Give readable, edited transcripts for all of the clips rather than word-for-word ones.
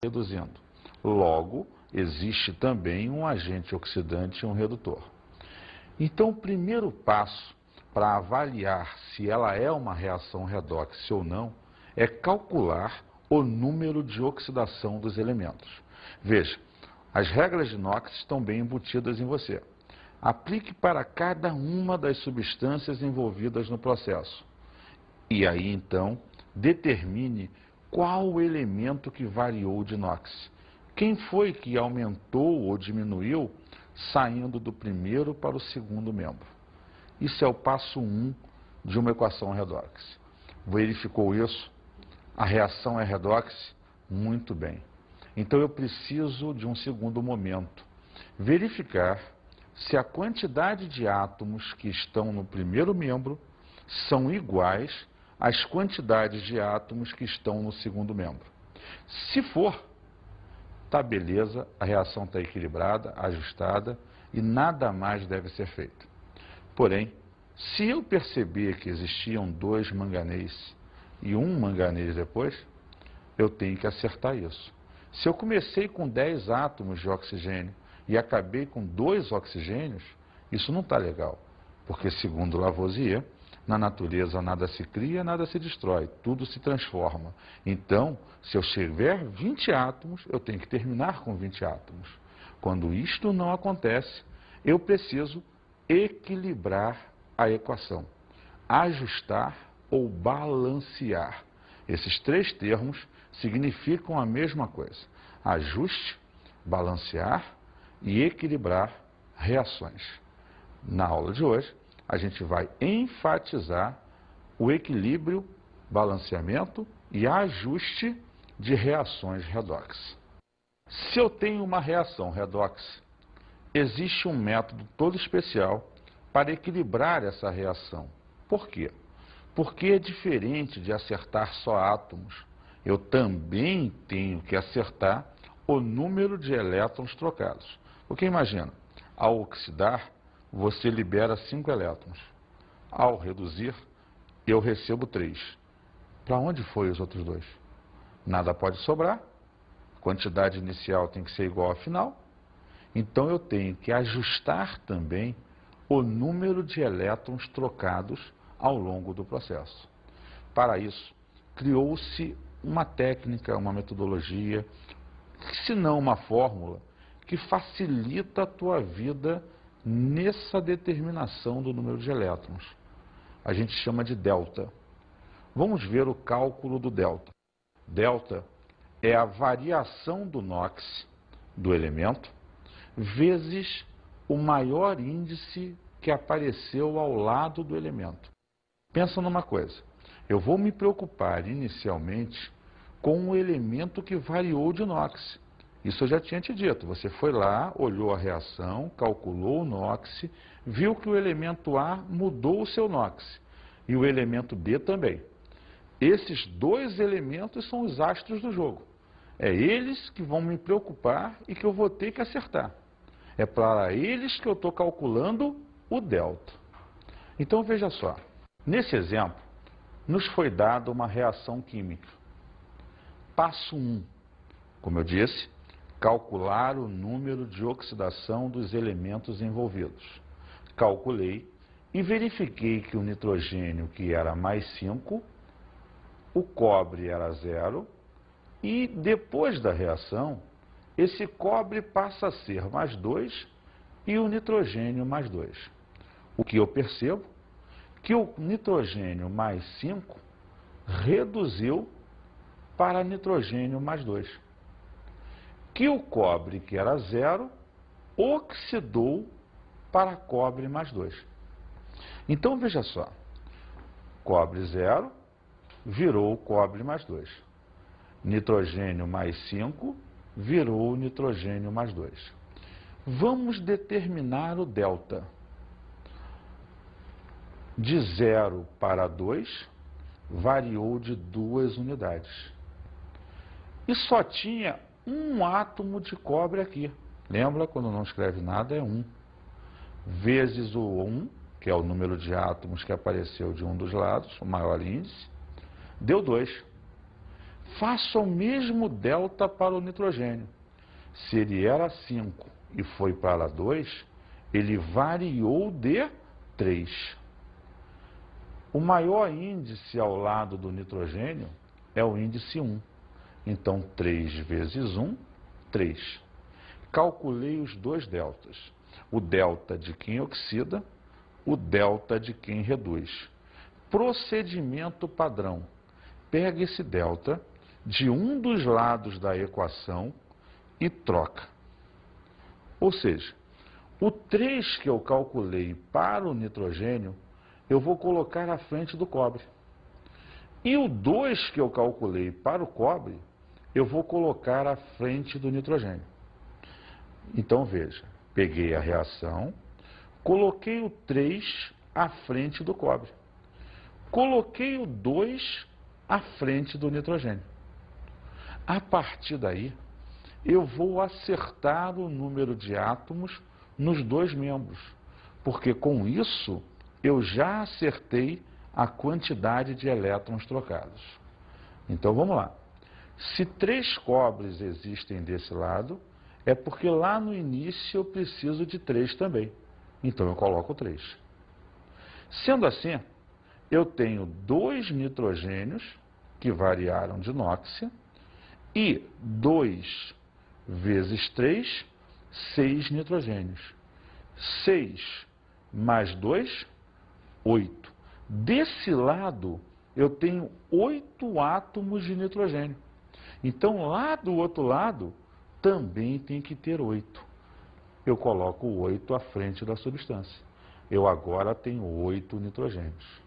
reduzindo. Logo, existe também um agente oxidante e um redutor. Então, o primeiro passo para avaliar se ela é uma reação redox ou não é calcular o número de oxidação dos elementos. Veja, as regras de Knox estão bem embutidas em você. Aplique para cada uma das substâncias envolvidas no processo. E aí, então, determine qual o elemento que variou de Knox. Quem foi que aumentou ou diminuiu saindo do primeiro para o segundo membro? Isso é o passo 1 de uma equação redox. Verificou isso? A reação é redox? Muito bem. Então eu preciso de um segundo momento. Verificar se a quantidade de átomos que estão no primeiro membro são iguais às quantidades de átomos que estão no segundo membro. Se for, tá beleza, a reação está equilibrada, ajustada e nada mais deve ser feito. Porém, se eu perceber que existiam 2 manganês e 1 manganês depois, eu tenho que acertar isso. Se eu comecei com 10 átomos de oxigênio e acabei com 2 oxigênios, isso não está legal, porque segundo Lavoisier, na natureza nada se cria, nada se destrói, tudo se transforma. Então, se eu tiver 20 átomos, eu tenho que terminar com 20 átomos. Quando isto não acontece, eu preciso equilibrar a equação, ajustar ou balancear. Esses 3 termos significam a mesma coisa: ajuste, balancear e equilibrar reações. Na aula de hoje, a gente vai enfatizar o equilíbrio, balanceamento e ajuste de reações redox. Se eu tenho uma reação redox, existe um método todo especial para equilibrar essa reação. Por quê? Porque é diferente de acertar só átomos. Eu também tenho que acertar o número de elétrons trocados. Porque imagina, ao oxidar, você libera 5 elétrons. Ao reduzir, eu recebo 3. Para onde foi os outros 2? Nada pode sobrar. A quantidade inicial tem que ser igual à final. Então eu tenho que ajustar também o número de elétrons trocados ao longo do processo. Para isso, criou-se uma técnica, uma metodologia, se não uma fórmula, que facilita a tua vida nessa determinação do número de elétrons. A gente chama de delta. Vamos ver o cálculo do delta. Delta é a variação do NOx do elemento vezes o maior índice que apareceu ao lado do elemento. Pensa numa coisa, eu vou me preocupar inicialmente com o elemento que variou de NOx. Isso eu já tinha te dito, você foi lá, olhou a reação, calculou o NOx, viu que o elemento A mudou o seu NOx e o elemento B também. Esses 2 elementos são os astros do jogo. É eles que vão me preocupar e que eu vou ter que acertar. É para eles que eu estou calculando o delta. Então veja só, nesse exemplo, nos foi dada uma reação química. Passo 1, como eu disse, calcular o número de oxidação dos elementos envolvidos. Calculei e verifiquei que o nitrogênio, que era mais 5, o cobre era 0, e depois da reação, esse cobre passa a ser mais 2 e o nitrogênio mais 2. O que eu percebo? Que o nitrogênio mais 5 reduziu para nitrogênio mais 2. Que o cobre, que era 0, oxidou para cobre mais 2. Então, veja só, cobre 0 virou cobre mais 2. Nitrogênio mais 5 virou nitrogênio mais 2. Vamos determinar o delta. De 0 para 2, variou de 2 unidades. E só tinha um átomo de cobre aqui. Lembra, quando não escreve nada, é 1. Vezes o 1, que é o número de átomos que apareceu de um dos lados, o maior índice, deu 2. Faço o mesmo delta para o nitrogênio. Se ele era 5 e foi para 2, ele variou de 3. O maior índice ao lado do nitrogênio é o índice 1. Então, 3 vezes 1, 3. Calculei os dois deltas. O delta de quem oxida, o delta de quem reduz. Procedimento padrão. Pega esse delta de um dos lados da equação e troca. Ou seja, o 3 que eu calculei para o nitrogênio, eu vou colocar à frente do cobre. E o 2 que eu calculei para o cobre, eu vou colocar à frente do nitrogênio. Então, veja, peguei a reação, coloquei o 3 à frente do cobre. Coloquei o 2 à frente do nitrogênio. A partir daí, eu vou acertar o número de átomos nos dois membros, porque com isso eu já acertei a quantidade de elétrons trocados. Então vamos lá. Se 3 cobres existem desse lado, é porque lá no início eu preciso de 3 também. Então eu coloco 3. Sendo assim, eu tenho 2 nitrogênios que variaram de nóxia e 2 vezes 3, 6 nitrogênios. 6 mais 2, 8. Desse lado, eu tenho 8 átomos de nitrogênio. Então, lá do outro lado, também tem que ter 8. Eu coloco o 8 à frente da substância. Eu agora tenho 8 nitrogênios.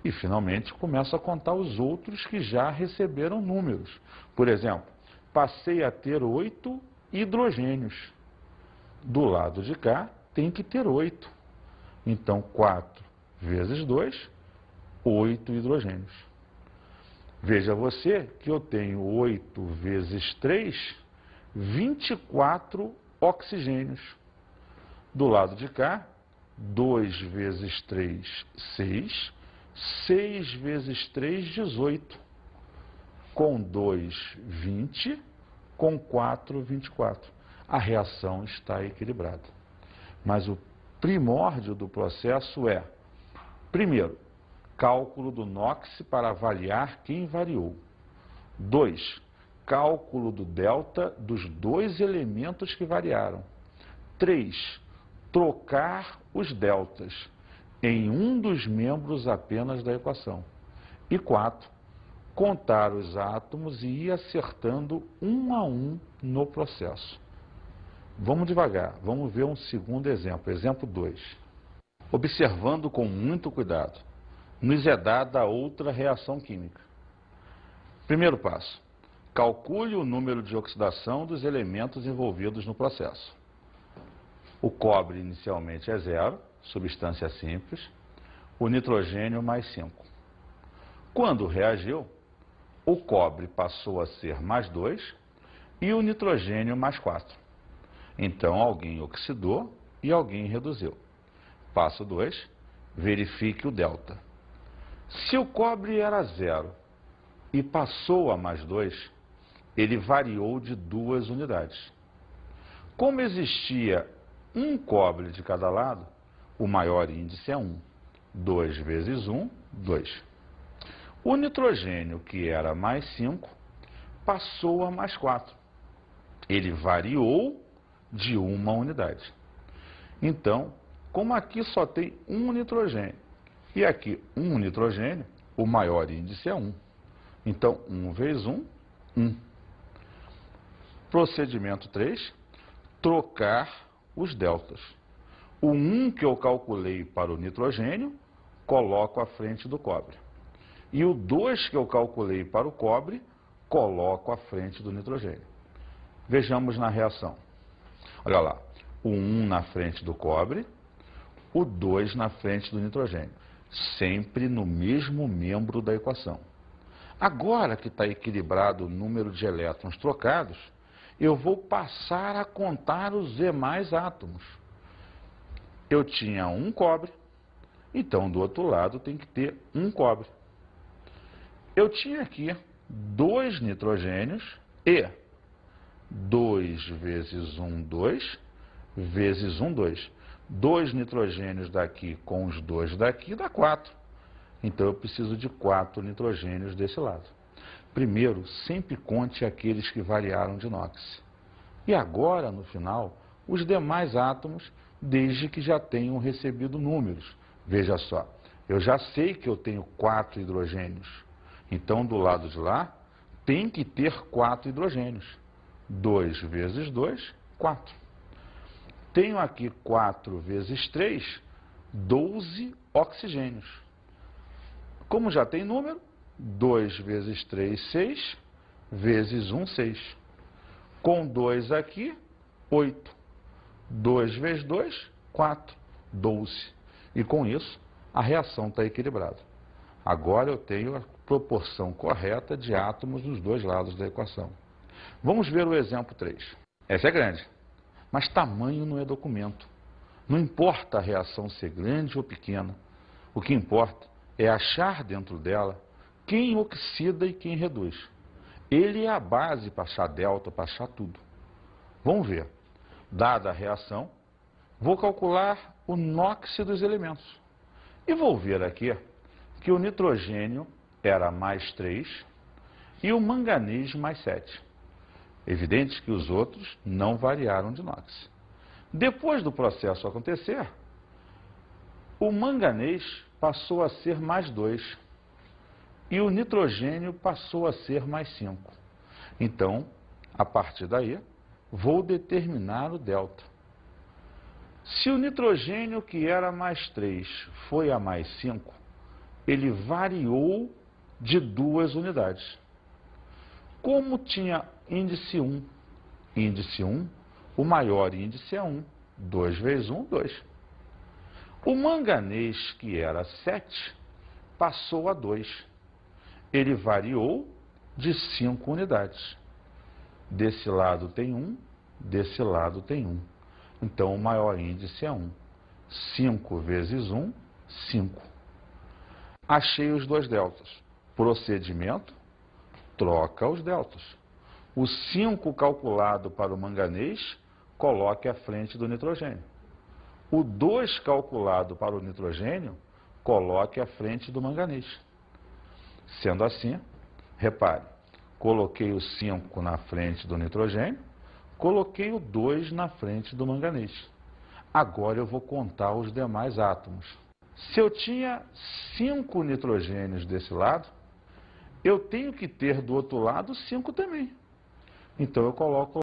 E, finalmente, começo a contar os outros que já receberam números. Por exemplo, passei a ter 8 hidrogênios. Do lado de cá, tem que ter 8. Então, 4 vezes 2, 8 hidrogênios. Veja você que eu tenho 8 vezes 3, 24 oxigênios. Do lado de cá, 2 vezes 3, 6. 6 vezes 3, 18. Com 2, 20. Com 4, 24. A reação está equilibrada. Mas o primórdio do processo é, primeiro, cálculo do NOx para avaliar quem variou. 2. Cálculo do delta dos dois elementos que variaram. 3. Trocar os deltas em um dos membros apenas da equação. E 4. Contar os átomos e ir acertando um a um no processo. Vamos devagar, vamos ver um segundo exemplo. Exemplo 2. Observando com muito cuidado, nos é dada outra reação química. Primeiro passo. Calcule o número de oxidação dos elementos envolvidos no processo. O cobre inicialmente é 0, substância simples. O nitrogênio mais 5. Quando reagiu, o cobre passou a ser mais 2 e o nitrogênio mais 4. Então, alguém oxidou e alguém reduziu. Passo 2, verifique o delta. Se o cobre era 0 e passou a mais 2, ele variou de 2 unidades. Como existia um cobre de cada lado, o maior índice é 1. 2 vezes 1, 2. O nitrogênio, que era mais 5, passou a mais 4. Ele variou de 1 unidade. Então, como aqui só tem um nitrogênio e aqui um nitrogênio, o maior índice é 1. Então, 1 vezes 1, 1. Procedimento 3, trocar os deltas. O 1 que eu calculei para o nitrogênio, coloco à frente do cobre. E o 2 que eu calculei para o cobre, coloco à frente do nitrogênio. Vejamos na reação. Olha lá, o 1 na frente do cobre, o 2 na frente do nitrogênio. Sempre no mesmo membro da equação. Agora que está equilibrado o número de elétrons trocados, eu vou passar a contar os demais átomos. Eu tinha um cobre, então do outro lado tem que ter um cobre. Eu tinha aqui 2 nitrogênios e 2 vezes 1, 2, vezes 1, 2. 2 nitrogênios daqui com os 2 daqui dá 4. Então, eu preciso de 4 nitrogênios desse lado. Primeiro, sempre conte aqueles que variaram de NOx. E agora, no final, os demais átomos, desde que já tenham recebido números. Veja só, eu já sei que eu tenho 4 hidrogênios. Então, do lado de lá, tem que ter 4 hidrogênios. 2 vezes 2, 4. Tenho aqui 4 vezes 3, 12 oxigênios. Como já tem número, 2 vezes 3, 6, vezes 1, 6. Com 2 aqui, 8. 2 vezes 2, 4. 12. E com isso, a reação está equilibrada. Agora eu tenho a proporção correta de átomos nos dois lados da equação. Vamos ver o exemplo 3. Essa é grande, mas tamanho não é documento. Não importa a reação ser grande ou pequena. O que importa é achar dentro dela quem oxida e quem reduz. Ele é a base para achar delta, para achar tudo. Vamos ver. Dada a reação, vou calcular o NOx dos elementos. E vou ver aqui que o nitrogênio era mais 3 e o manganês mais 7. Evidente que os outros não variaram de NOx. Depois do processo acontecer, o manganês passou a ser mais 2 e o nitrogênio passou a ser mais 5. Então, a partir daí, vou determinar o delta. Se o nitrogênio que era mais 3 foi a mais 5, ele variou de 2 unidades. Como tinha índice 1, o maior índice é 1. 2 vezes 1, 2. O manganês, que era 7, passou a 2. Ele variou de 5 unidades. Desse lado tem 1, desse lado tem 1. Então, o maior índice é 1. 5 vezes 1, 5. Achei os dois deltas. Procedimento, troca os deltas. O 5 calculado para o manganês, coloque à frente do nitrogênio. O 2 calculado para o nitrogênio, coloque à frente do manganês. Sendo assim, repare, coloquei o 5 na frente do nitrogênio, coloquei o 2 na frente do manganês. Agora eu vou contar os demais átomos. Se eu tinha 5 nitrogênios desse lado, eu tenho que ter do outro lado 5 também. Então eu coloco